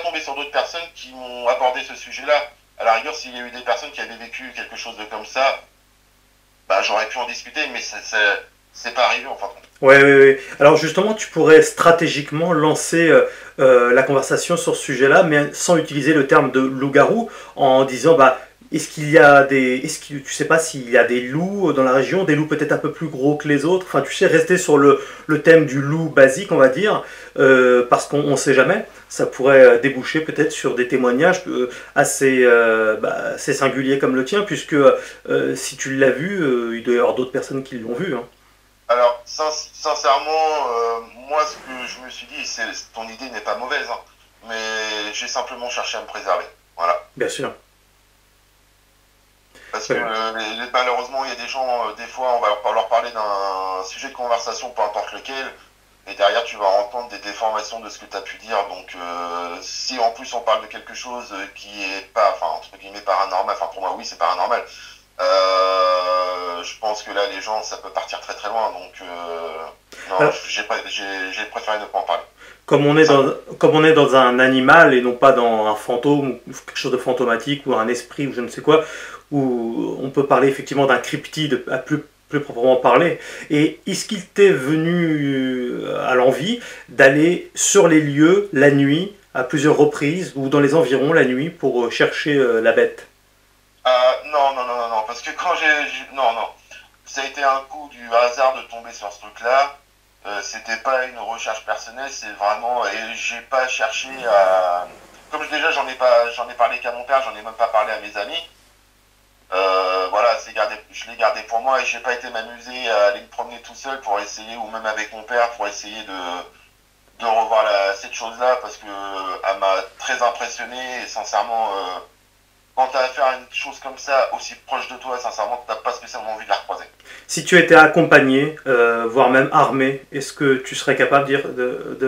tombé sur d'autres personnes qui m'ont abordé ce sujet-là. À la rigueur, s'il y a eu des personnes qui avaient vécu quelque chose de comme ça, bah, j'aurais pu en discuter, mais c'est pas arrivé, en fin de compte. Ouais, ouais, ouais. Alors justement, tu pourrais stratégiquement lancer la conversation sur ce sujet-là, mais sans utiliser le terme de loup-garou, en disant, bah, est-ce qu'il y a des, est-ce que tu sais pas s'il y a des loups dans la région, des loups peut-être un peu plus gros que les autres. Enfin, tu sais, rester sur le thème du loup basique, on va dire, parce qu'on ne sait jamais. Ça pourrait déboucher peut-être sur des témoignages assez, assez singuliers comme le tien, puisque si tu l'as vu, il doit y avoir d'autres personnes qui l'ont vu, hein. Alors, sincèrement, moi, ce que je me suis dit, ton idée n'est pas mauvaise, hein, mais j'ai simplement cherché à me préserver. Voilà. Bien sûr. Parce que Ouais. malheureusement, il y a des gens, des fois, on va leur parler d'un sujet de conversation, peu importe lequel, et derrière, tu vas entendre des déformations de ce que tu as pu dire. Donc, si en plus on parle de quelque chose qui est pas, enfin, entre guillemets, paranormal, enfin, pour moi, oui, c'est paranormal, je pense que là, les gens, ça peut partir très très loin. Donc, non, Alors, j'ai préféré ne pas en parler. comme on est Ça, dans, comme on est dans un animal et non pas dans un fantôme ou quelque chose de fantomatique ou un esprit ou je ne sais quoi, où on peut parler effectivement d'un cryptide à plus proprement parler. Et est-ce qu'il t'est venu à l'envie d'aller sur les lieux la nuit à plusieurs reprises ou dans les environs la nuit pour chercher la bête? non, non, non, non, non, parce que non, non, ça a été un coup du hasard de tomber sur ce truc-là. C'était pas une recherche personnelle, c'est vraiment, et j'ai pas cherché à, comme déjà j'en ai parlé qu'à mon père, j'en ai même pas parlé à mes amis. Voilà, je l'ai gardé pour moi et j'ai pas été m'amuser à aller me promener tout seul pour essayer, ou même avec mon père, pour essayer de revoir cette chose-là parce que elle m'a très impressionné et sincèrement, quand tu as affaire à une chose comme ça, aussi proche de toi, sincèrement, tu n'as pas spécialement envie de la recroiser. Si tu étais accompagné, voire même armé, est-ce que tu serais capable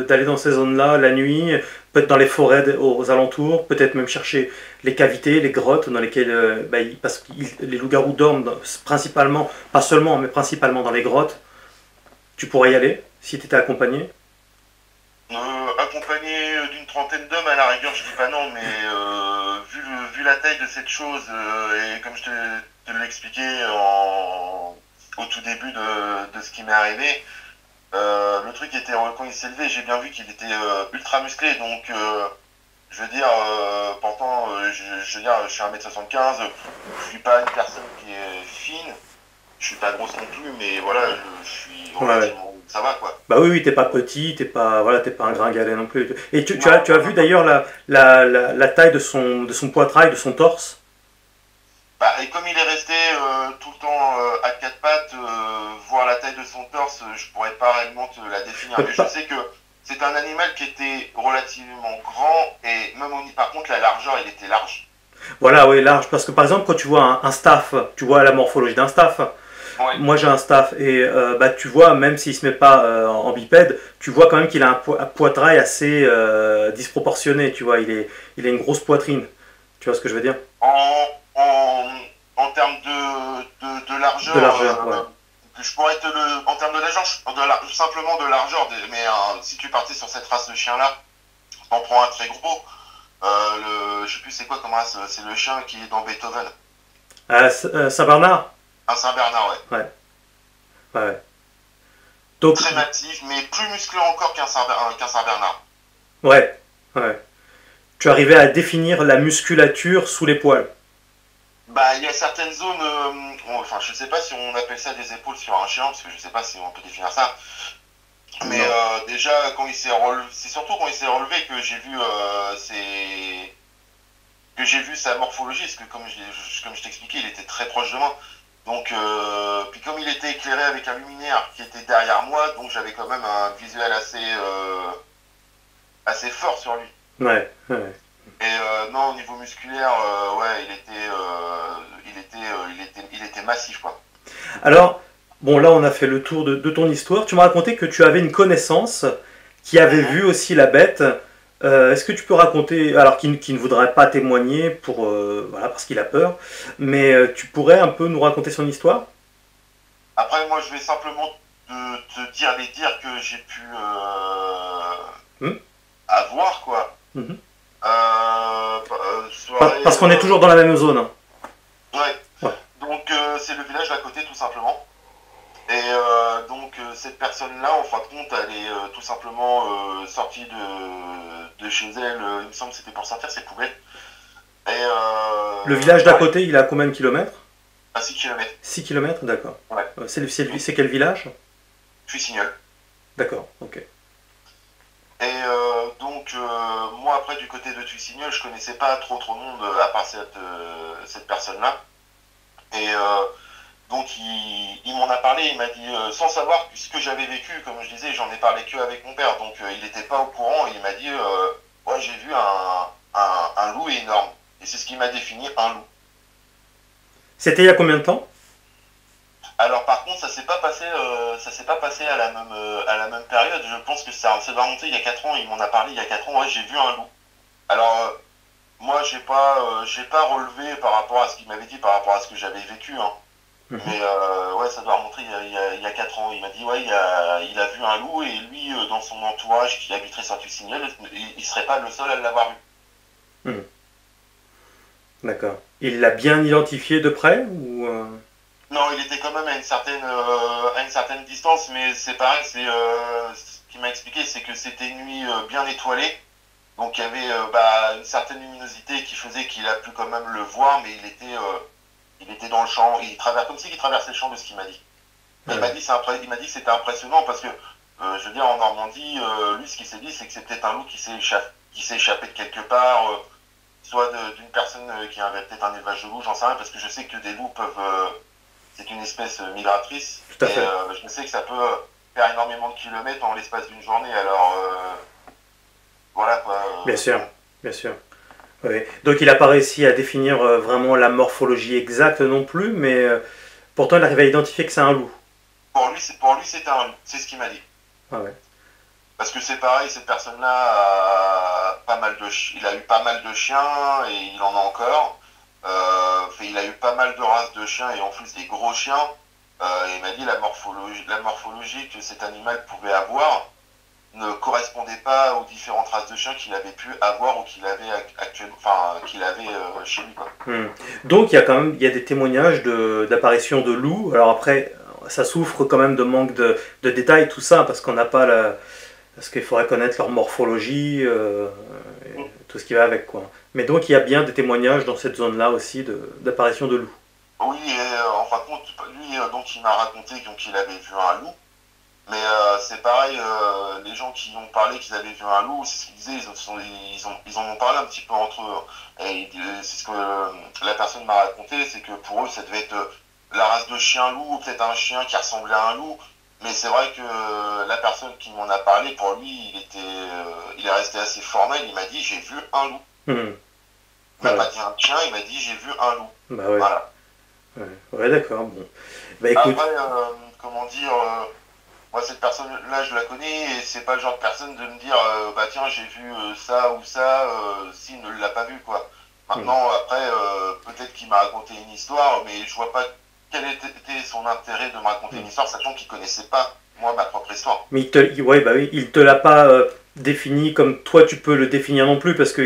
d'aller dans ces zones-là la nuit, peut-être dans les forêts aux alentours, peut-être même chercher les cavités, les grottes dans lesquelles, parce que les loups-garous dorment principalement, pas seulement, mais principalement dans les grottes. Tu pourrais y aller si tu étais accompagné. Accompagné d'une trentaine d'hommes, à la rigueur, je dis pas non, mais vu la taille de cette chose, et comme je te l'ai expliqué au tout début de ce qui m'est arrivé, le truc était, quand il s'est levé, j'ai bien vu qu'il était ultra musclé, donc je veux dire, pourtant, je veux dire, je suis 1m75, je suis pas une personne qui est fine, je suis pas grosse non plus, mais voilà, je suis Ouais, ouais. relativement, ça va quoi. Bah oui, oui, t'es pas petit, t'es pas, voilà, t'es pas un gringalet non plus. Et Non, tu as non, vu non, non. d'ailleurs la taille de son poitrail, de son torse. Bah, et comme il est resté tout le temps à quatre pattes, voir la taille de son torse, je pourrais pas réellement te la définir. Mais je Pas- sais que c'est un animal qui était relativement grand et même par contre la largeur, il était large. Voilà, oui, large. Parce que par exemple, quand tu vois un staff, tu vois la morphologie d'un staff. Oui. Moi, j'ai un staff et bah, tu vois, même s'il se met pas en bipède, tu vois quand même qu'il a un poitrail assez disproportionné. Tu vois, il a une grosse poitrine. Tu vois ce que je veux dire? En, en, en termes de De largeur, largeur, ouais. je pourrais te le. En termes de largeur, simplement de largeur, mais si tu partais sur cette race de chien-là, t'en prends un très gros. Je sais plus c'est quoi comme race, c'est le chien qui est dans Beethoven. Saint-Bernard? Un Saint-Bernard, ouais. Ouais, ouais, ouais. Donc, Très massif, mais plus musclé encore qu'un Saint-Bernard. ouais, ouais. Tu arrivais à définir la musculature sous les poils. Bah, il y a certaines zones, enfin, je sais pas si on appelle ça des épaules sur un chien, parce que je sais pas si on peut définir ça. Mais Non. déjà, quand il s'est relevé, c'est surtout quand il s'est relevé que j'ai vu que j'ai vu sa morphologie, parce que comme je t'expliquais, il était très proche de moi. Donc, puis comme il était éclairé avec un luminaire qui était derrière moi, donc j'avais quand même un visuel assez fort sur lui. Ouais, ouais. Et non, au niveau musculaire, ouais, il était massif, quoi. Alors, bon, là, on a fait le tour de ton histoire. Tu m'as raconté que tu avais une connaissance qui avait Mhm. vu aussi la bête. Est-ce que tu peux raconter, alors qui ne voudrait pas témoigner pour, voilà, parce qu'il a peur, mais tu pourrais un peu nous raconter son histoire? Après, moi, je vais simplement te dire les dires que j'ai pu Hmm. avoir, quoi. Mhm. Soirée, Parce qu'on est toujours dans la même zone, hein. ouais. Ouais. Donc, c'est le village d'à côté, tout simplement. Et donc cette personne-là, en fin de compte, elle est tout simplement sortie de chez elle. Il me semble que c'était pour sortir ses poubelles. Et Le village d'à pareil, côté, il est à combien de kilomètres? à 6 km. 6 kilomètres, d'accord. Ouais. Donc, C'est quel village? je suis signal. D'accord, ok. Et donc moi après du côté de Tussignol, je connaissais pas trop de monde à part cette personne-là. Et donc il m'en a parlé, il m'a dit sans savoir ce que j'avais vécu, comme je disais, j'en ai parlé que avec mon père, donc il n'était pas au courant. Et il m'a dit ouais, j'ai vu un loup énorme. Et c'est ce qui m'a défini un loup. C'était il y a combien de temps? Alors par contre, ça s'est pas passé à la même période. Je pense que ça va remonter il y a 4 ans. Il m'en a parlé il y a 4 ans. Ouais, j'ai vu un loup. Alors moi, j'ai pas relevé par rapport à ce qu'il m'avait dit, par rapport à ce que j'avais vécu, hein. Mhm. Mais ouais, ça doit remonter il y a 4 ans. Il m'a dit, ouais, il a vu un loup et lui, dans son entourage qui habiterait Saint-Lucignol, il serait pas le seul à l'avoir vu. Mhm. D'accord. Il l'a bien identifié de près ou Non, il était quand même à une certaine distance, mais c'est pareil, ce qu'il m'a expliqué, c'est que c'était une nuit bien étoilée. Donc il y avait une certaine luminosité qui faisait qu'il a pu quand même le voir, mais il était dans le champ, comme s'il traversait le champ de ce qu'il m'a dit. Mais ouais. il m'a dit que c'était impressionnant parce que, je veux dire, en Normandie, lui, ce qu'il s'est dit, c'est que c'est peut-être un loup qui s'est échappé de quelque part, soit d'une personne qui avait peut-être un élevage de loups, j'en sais rien, parce que je sais que des loups peuvent. C'est une espèce migratrice, Tout à et fait. je sais que ça peut faire énormément de kilomètres en l'espace d'une journée, alors voilà quoi. Bien sûr, bien sûr. Ouais. Donc il n'a pas réussi à définir vraiment la morphologie exacte non plus, mais pourtant il arrive à identifier que c'est un loup. Pour lui, c'était un loup, c'est ce qu'il m'a dit. Ah ouais. Parce que c'est pareil, cette personne-là a pas mal il a eu pas mal de chiens et il en a encore. Il a eu pas mal de races de chiens et en plus des gros chiens. Il m'a dit la morphologie que cet animal pouvait avoir ne correspondait pas aux différentes races de chiens qu'il avait pu avoir ou actuellement, enfin qu'il avait chez lui, quoi. Hmm. Donc il y a quand même il y a des témoignages d'apparition de loups. Alors après, ça souffre quand même de manque de détails, tout ça, parce qu'on n'a pas la. Parce qu'il faudrait connaître leur morphologie, et tout ce qui va avec, quoi. Mais donc il y a bien des témoignages dans cette zone-là aussi d'apparition de loups. Oui, et en fin de compte, lui, donc il m'a raconté qu'il avait vu un loup. Mais c'est pareil, les gens qui ont parlé qu'ils avaient vu un loup, c'est ce qu'ils disaient, ils en ont parlé un petit peu entre eux. Et c'est ce que la personne m'a raconté, c'est que pour eux, ça devait être la race de chien loup, ou peut-être un chien qui ressemblait à un loup. Mais c'est vrai que la personne qui m'en a parlé, pour lui, il est resté assez formel. Il m'a dit, j'ai vu un loup. Hmm. Il m'a Ouais. pas dit un chien, il m'a dit, j'ai vu un loup. Bah ouais. Voilà. Ouais, ouais, d'accord. Bon. Bah écoute. Après, comment dire, moi, cette personne-là, je la connais et c'est pas le genre de personne de me dire, bah tiens, j'ai vu ça ou ça, s'il ne l'a pas vu, quoi. Hmm. Maintenant, après, peut-être qu'il m'a raconté une histoire, mais je vois pas quel était son intérêt de me raconter une Hmm. histoire, sachant qu'il connaissait pas, moi, ma propre histoire. Mais ouais, bah oui, il te l'a pas défini comme toi tu peux le définir non plus, parce que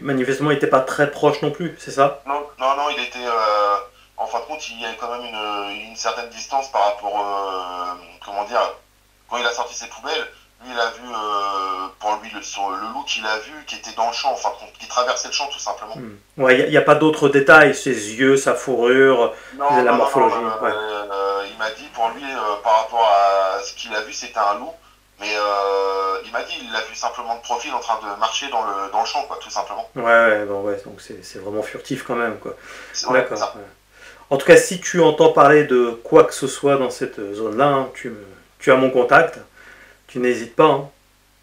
manifestement il n'était pas très proche non plus, c'est ça? Non, il était, en fin de compte, il y avait quand même une certaine distance par rapport, comment dire, quand il a sorti ses poubelles, lui, il a vu, pour lui, le loup qu'il a vu, qui était dans le champ, enfin, qui traversait le champ, tout simplement. Hmm. Ouais, il n'y a pas d'autres détails, ses yeux, sa fourrure, la Non, morphologie. Ouais. il m'a dit, pour lui, par rapport à ce qu'il a vu, c'était un loup, mais il m'a dit, il l'a vu simplement de profil en train de marcher dans le champ, quoi, tout simplement. Ouais, ouais, bon, ouais, donc c'est vraiment furtif quand même, quoi. Ouais, c'est D'accord. ça. Ouais. En tout cas, si tu entends parler de quoi que ce soit dans cette zone-là, hein, tu as mon contact, tu n'hésites pas. Hein.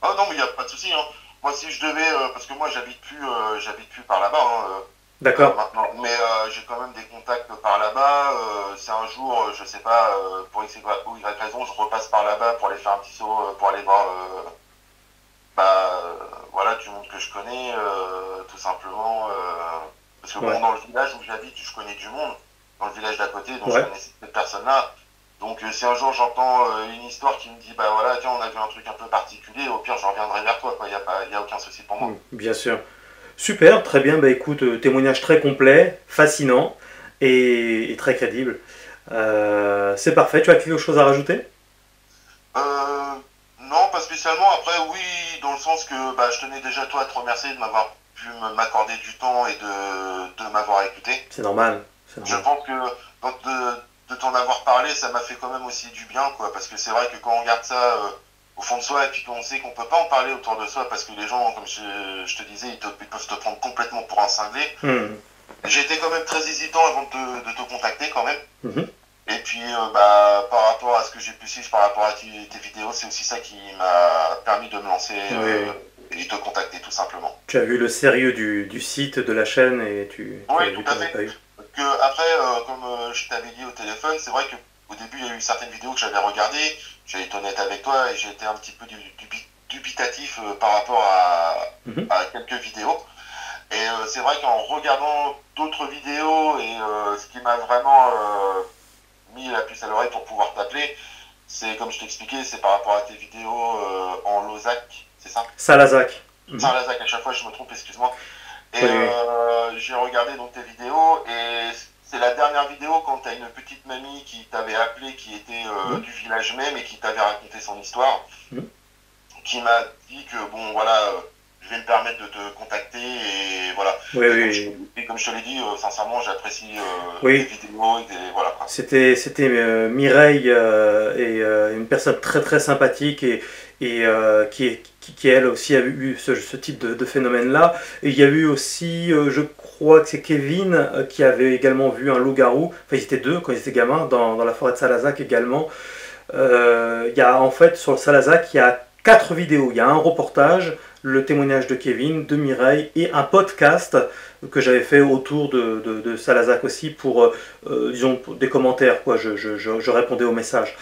Ah non, mais il n'y a pas de souci. Hein. Moi, si je devais, parce que moi, j'habite plus par là-bas D'accord. maintenant, mais j'ai quand même des contacts par là-bas. Si un jour, je sais pas, pour X ou Y raison, je repasse par là-bas pour aller faire un petit saut, pour aller voir, voilà, du monde que je connais, tout simplement. Parce que bon, Ouais. dans le village où j'habite, je connais du monde. Dans le village d'à côté, donc je Ouais. connais cette personne-là. Donc si un jour j'entends une histoire qui me dit bah voilà tiens on a vu un truc un peu particulier, au pire je reviendrai vers toi quoi, y a aucun souci pour moi. Bien sûr. Super, très bien. Bah écoute, témoignage très complet, fascinant et très crédible. C'est parfait. Tu as quelque chose à rajouter? Euh, non pas spécialement, après oui dans le sens que bah, je tenais déjà toi à te remercier de m'avoir pu m'accorder du temps et de m'avoir écouté. C'est normal. C'est Je normal. pense que de t'en avoir parlé ça m'a fait quand même aussi du bien quoi, parce que c'est vrai que quand on regarde ça au fond de soi et puis qu'on sait qu'on peut pas en parler autour de soi parce que les gens comme je te disais ils peuvent te prendre complètement pour un cinglé. Mhm. J'ai été quand même très hésitant avant de te contacter quand même. Mhm. Et puis par rapport à ce que j'ai pu suivre, par rapport à tes vidéos, c'est aussi ça qui m'a permis de me lancer Oui. et te contacter tout simplement. Tu as vu le sérieux du site, de la chaîne et tu as Oui, vu tout à qu'on n'a fait. pas eu. Que après, comme je t'avais dit au téléphone, c'est vrai qu'au début, il y a eu certaines vidéos que j'avais regardées. J'ai été honnête avec toi et j'ai été un petit peu dubitatif par rapport Mhm. à quelques vidéos. Et c'est vrai qu'en regardant d'autres vidéos et ce qui m'a vraiment mis la puce à l'oreille pour pouvoir t'appeler, c'est comme je t'expliquais, c'est par rapport à tes vidéos en Losac, c'est ça? Salazac. Mhm. Saint-Lazac, à chaque fois je me trompe, excuse-moi. Et Oui, oui. j'ai regardé donc tes vidéos et c'est la dernière vidéo quand tu as une petite mamie qui t'avait appelé, qui était Mhm. du village même et qui t'avait raconté son histoire, Mhm. qui m'a dit que bon voilà, je vais me permettre de te contacter et voilà. Oui, oui. Et comme je te l'ai dit, sincèrement j'apprécie tes Oui, vidéos et voilà quoi. c'était Mireille et une personne très très sympathique et qui, elle aussi a eu ce type de phénomène-là. Et il y a eu aussi, je crois que c'est Kevin qui avait également vu un loup-garou. Enfin, ils étaient deux quand ils étaient gamins dans la forêt de Salazac également. Il y a en fait sur le Salazac, il y a 4 vidéos. Il y a un reportage, le témoignage de Kevin, de Mireille et un podcast que j'avais fait autour de Salazac aussi pour, disons, pour des commentaires. Quoi. Je répondais aux messages.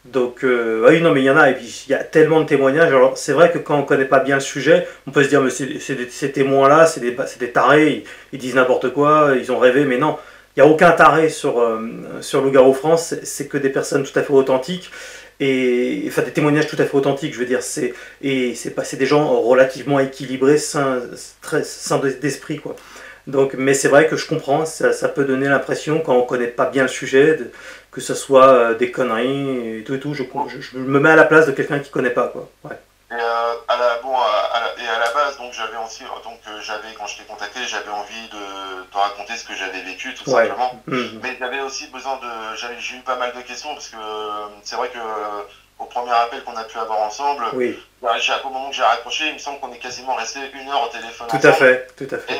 Donc, oui, non, mais il y en a, et puis il y a tellement de témoignages. Alors, c'est vrai que quand on ne connaît pas bien le sujet, on peut se dire, mais ces témoins-là, c'est des tarés, ils disent n'importe quoi, ils ont rêvé, mais non. Il n'y a aucun taré sur Loup-Garou France, c'est que des personnes tout à fait authentiques, et enfin des témoignages tout à fait authentiques, je veux dire, c'est des gens relativement équilibrés, sains d'esprit, quoi. Donc, mais c'est vrai que je comprends, ça peut donner l'impression, quand on ne connaît pas bien le sujet, que ce soit des conneries et tout, je me mets à la place de quelqu'un qui ne connaît pas, quoi. Ouais. Et et à la base, donc j'avais aussi, donc j'avais quand je t'ai contacté, j'avais envie de te raconter ce que j'avais vécu, tout Ouais. simplement. Mhm. Mais j'avais aussi besoin j'ai eu pas mal de questions parce que c'est vrai que au premier appel qu'on a pu avoir ensemble, Oui, bah, au moment que j'ai raccroché, il me semble qu'on est quasiment resté 1 heure au téléphone tout à ensemble. fait, tout à fait. Et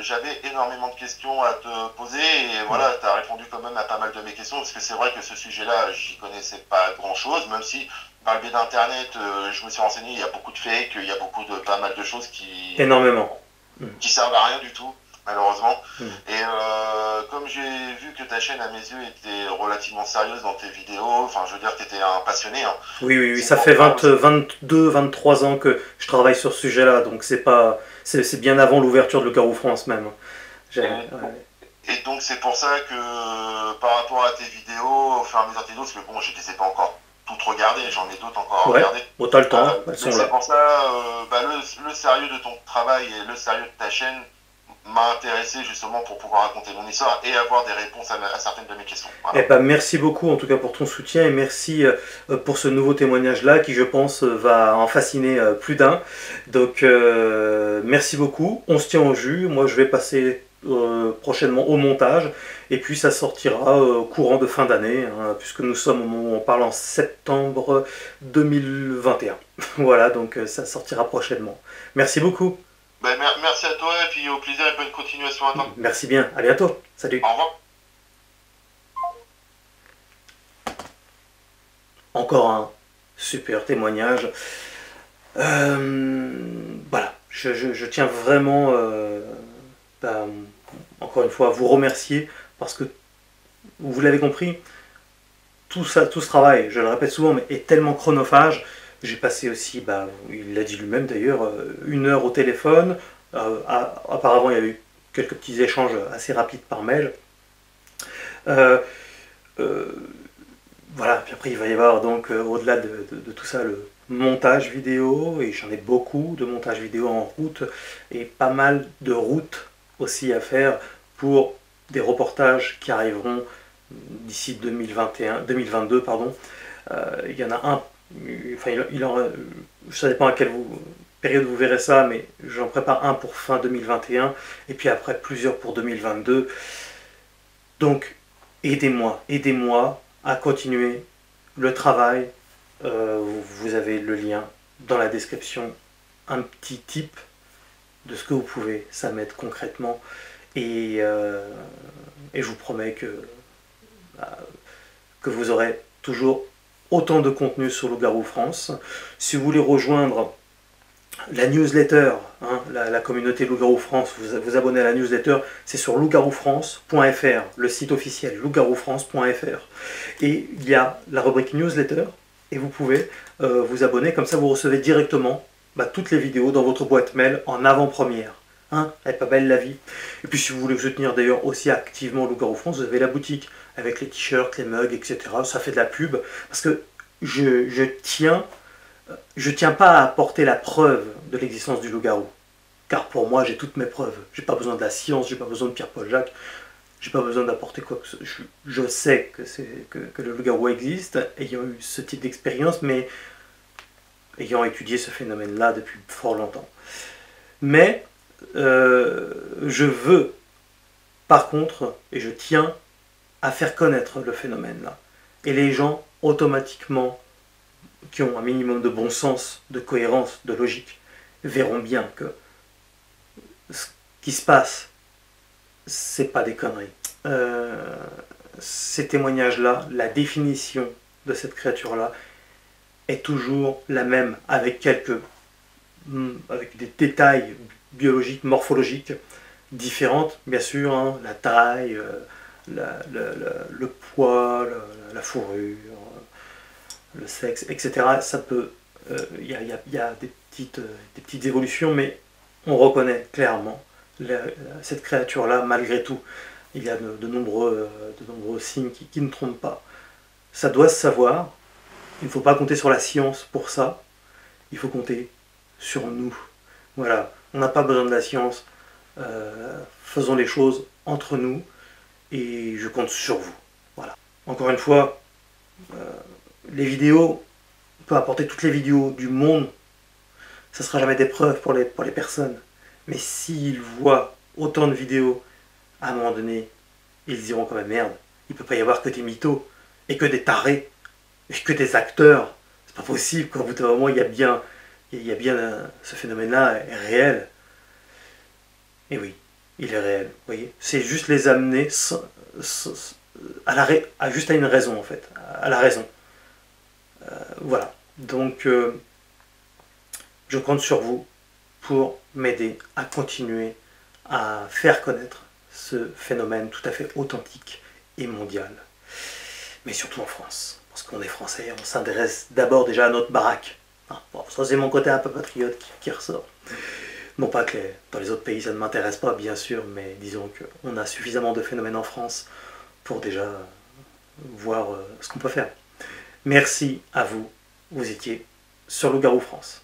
j'avais énormément de questions à te poser et Ouais. voilà, tu as répondu quand même à pas mal de mes questions parce que c'est vrai que ce sujet-là, j'y connaissais pas grand-chose, même si par le biais d'Internet, je me suis renseigné, il y a beaucoup de fakes, il y a pas mal de choses Énormément. Mhm. qui servent à rien du tout, malheureusement. Mhm. Et comme j'ai vu que ta chaîne à mes yeux était relativement sérieuse dans tes vidéos, enfin je veux dire que tu étais un passionné, hein. Oui, oui, oui, C'est ça pour fait ça aussi. 22, 23 ans que je travaille sur ce sujet-là, donc c'est bien avant l'ouverture de Loup-Garou France même. Et, Ouais. et donc c'est pour ça que par rapport à tes vidéos, au fur et à mesure de tes vidéos, parce que bon, je ne les ai pas encore toutes regardées, j'en ai d'autres encore à Ouais, regarder. bon, t'as le temps, elles Mais sont c'est là. pour ça, le sérieux de ton travail et le sérieux de ta chaîne m'a intéressé justement pour pouvoir raconter mon histoire et avoir des réponses à certaines de mes questions. Eh Voilà. ben, merci beaucoup en tout cas pour ton soutien et merci pour ce nouveau témoignage-là qui, je pense, va en fasciner plus d'un. Donc, merci beaucoup. On se tient au jus. Moi, je vais passer prochainement au montage et puis ça sortira courant de fin d'année, hein, puisque nous sommes au moment où on parle en septembre 2021. Voilà, donc ça sortira prochainement. Merci beaucoup. Ben, merci à toi et puis au plaisir et bonne continuation à toi. Merci bien. À bientôt. Salut. Au revoir. encore un super témoignage. Voilà, je tiens vraiment, encore une fois, à vous remercier parce que, vous l'avez compris, tout ce travail, je le répète souvent, mais est tellement chronophage. J'ai passé aussi, il l'a dit lui-même d'ailleurs, 1 heure au téléphone. Apparemment, il y a eu quelques petits échanges assez rapides par mail. Voilà, puis après il va y avoir donc, au-delà de tout ça, le montage vidéo, et j'en ai beaucoup de montage vidéo en route, et pas mal de routes aussi à faire pour des reportages qui arriveront d'ici 2022, pardon. Il y en a un, enfin ça dépend à quelle période vous verrez ça, mais j'en prépare un pour fin 2021, et puis après plusieurs pour 2022. Donc aidez-moi à continuer le travail. Vous avez le lien dans la description, un petit tip de ce que vous pouvez, ça m'aide concrètement, et je vous promets que vous aurez toujours autant de contenu sur Loup-Garou France. Si vous voulez rejoindre la newsletter, la communauté Loup-Garou France, vous abonnez à la newsletter, c'est sur loup-garou-france.fr, le site officiel loup-garou-france.fr. Et il y a la rubrique newsletter, et vous pouvez vous abonner, comme ça vous recevez directement toutes les vidéos dans votre boîte mail en avant-première. Elle est pas belle la vie. Et puis si vous voulez soutenir d'ailleurs aussi activement Loup-Garou France, vous avez la boutique avec les t-shirts, les mugs, etc. Ça fait de la pub, parce que je tiens pas à apporter la preuve de l'existence du loup-garou, car pour moi j'ai toutes mes preuves. J'ai pas besoin de la science, j'ai pas besoin de Pierre-Paul Jacques, j'ai pas besoin d'apporter quoi que ce soit. Je sais que le loup-garou existe, ayant eu ce type d'expérience, mais ayant étudié ce phénomène-là depuis fort longtemps. Mais je veux, par contre, et je tiens à faire connaître le phénomène-là. Et les gens, automatiquement, qui ont un minimum de bon sens, de cohérence, de logique, verront bien que ce qui se passe, c'est pas des conneries. Ces témoignages-là, la définition de cette créature-là est toujours la même, avec des détails biologiques, morphologiques différentes, bien sûr, la taille, le poids, la fourrure, le sexe, etc. Ça peut, il y a des petites évolutions, mais on reconnaît clairement cette créature-là malgré tout. Il y a de nombreux signes qui ne trompent pas. Ça doit se savoir. Il ne faut pas compter sur la science pour ça. Il faut compter sur nous. Voilà, on n'a pas besoin de la science. Faisons les choses entre nous, et je compte sur vous. Voilà. Encore une fois, les vidéos, on peut apporter toutes les vidéos du monde, ça ne sera jamais des preuves pour les personnes. Mais s'ils voient autant de vidéos, à un moment donné, ils diront quand même merde, il ne peut pas y avoir que des mythos, et que des tarés, et que des acteurs. C'est pas possible, qu'au bout d'un moment, il y a bien ce phénomène-là est réel. Et oui, il est réel, vous voyez. C'est juste les amener juste à une raison, en fait, à la raison. Voilà, donc je compte sur vous pour m'aider à continuer à faire connaître ce phénomène tout à fait authentique et mondial, mais surtout en France, parce qu'on est français, on s'intéresse d'abord déjà à notre baraque. Bon, ça c'est mon côté un peu patriote qui ressort. Non pas que dans les autres pays ça ne m'intéresse pas, bien sûr, mais disons qu'on a suffisamment de phénomènes en France pour déjà voir ce qu'on peut faire. Merci à vous, vous étiez sur Loup-Garou France.